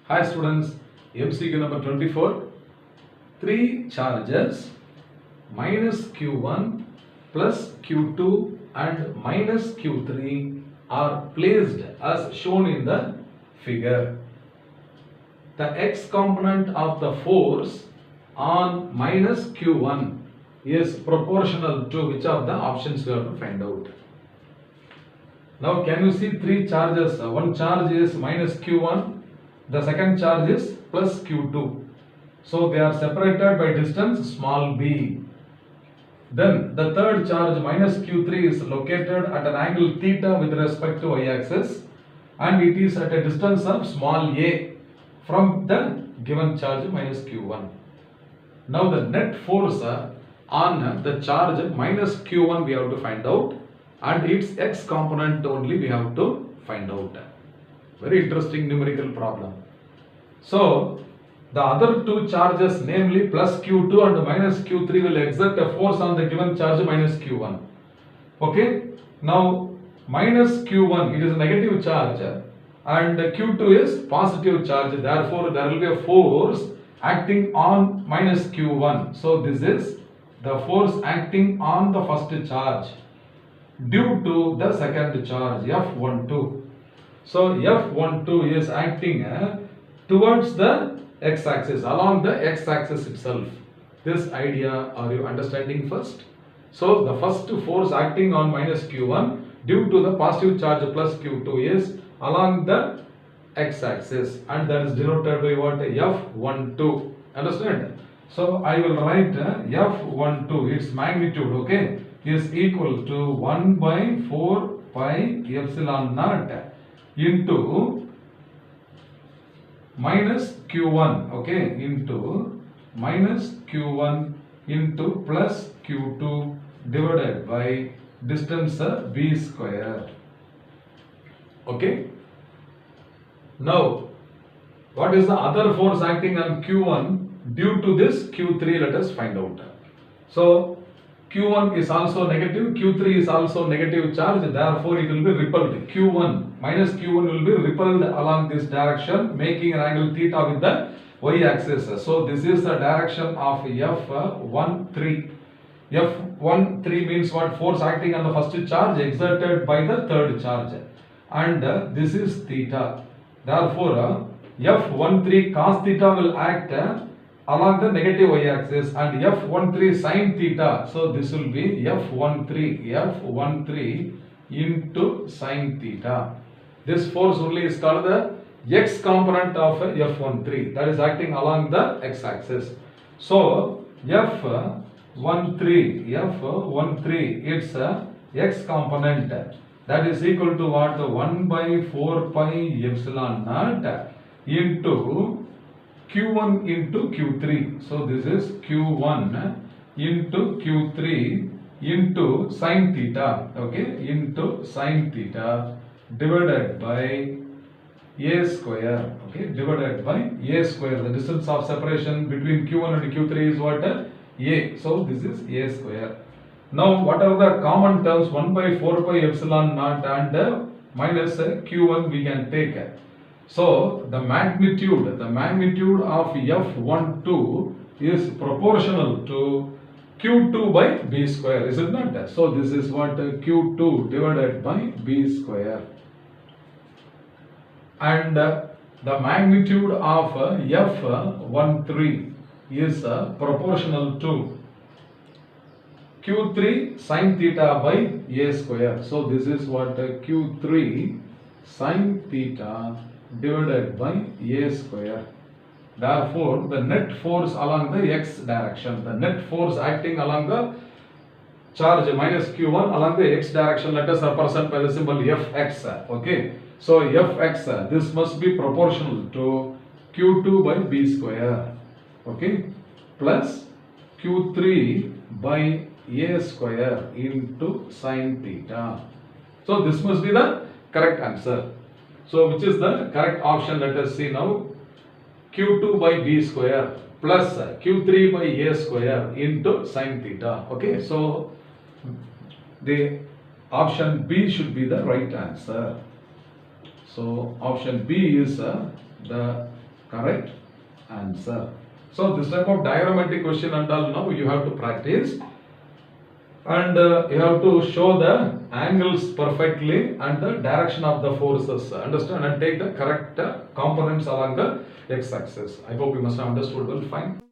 Hi students, MCQ number 24. Three charges minus Q1 plus Q2 and minus Q3 are placed as shown in the figure. The x component of the force on minus Q1 is proportional to which of the options we have to find out. Now can you see three charges? One charge is minus Q1. The second charge is plus Q2. So they are separated by distance small b. Then the third charge minus Q3 is located at an angle theta with respect to y-axis and it is at a distance of small a from the given charge minus Q1. Now the net force on the charge minus Q1 we have to find out and its x component only we have to find out. Very interesting numerical problem. So, the other two charges, namely plus Q2 and minus Q3, will exert a force on the given charge minus Q1. Okay? Now, minus Q1, it is a negative charge and Q2 is positive charge. Therefore, there will be a force acting on minus Q1. So, this is the force acting on the first charge due to the second charge, F12. So F12 is acting towards the x-axis, along the x-axis itself. This idea are you understanding first? So the first force acting on minus Q1 due to the positive charge plus Q2 is along the x-axis and that is denoted by what? F12. Understand? So I will write F12, its magnitude, okay, is equal to 1 by 4 pi epsilon naught into minus Q1, okay, into minus Q1 into plus Q2 divided by distance b square. Okay. Now, what is the other force acting on Q1 due to this Q3? Let us find out. So, Q1 is also negative, Q3 is also negative charge, therefore it will be repelled. Q1 minus Q1 will be repelled along this direction, making an angle theta with the y-axis. So this is the direction of F13. F13 means what? Force acting on the first charge exerted by the third charge. And this is theta. Therefore, F13 cos theta will act along the negative y-axis and F13 sin theta. So this will be F13 into sin theta. This force only is called the x component of F13, that is acting along the x-axis. So F13, its x component, that is equal to what? 1 by 4 pi epsilon naught into Q1 into Q3. So this is Q1 into Q3 into sin theta, okay, into sin theta divided by a square, okay, divided by a square. The distance of separation between Q1 and Q3 is what? A. So this is a square. Now what are the common terms? 1 by 4 pi epsilon naught and minus Q1 we can take. So the magnitude of F12 is proportional to Q2 by B square, is it not? So this is what? Q2 divided by B square. And the magnitude of F13 is proportional to Q3 sin theta by A square. So this is what? Q3 sin theta divided by a square. Therefore, the net force along the x direction, the net force acting along the charge minus Q1 along the x direction, let us represent by the symbol Fx. Okay. So Fx, this must be proportional to Q2 by b square. Okay. Plus Q3 by a square into sin theta. So this must be the correct answer. So which is the correct option? Let us see now. Q2 by b square plus Q3 by a square into sin theta. Okay, so the option B should be the right answer. So option B is the Correct answer. So this type of diagrammatic question and all now you have to practice, and you have to show the angles perfectly and the direction of the forces, understand, and take the correct components along the x-axis. I hope you must have understood well. Fine.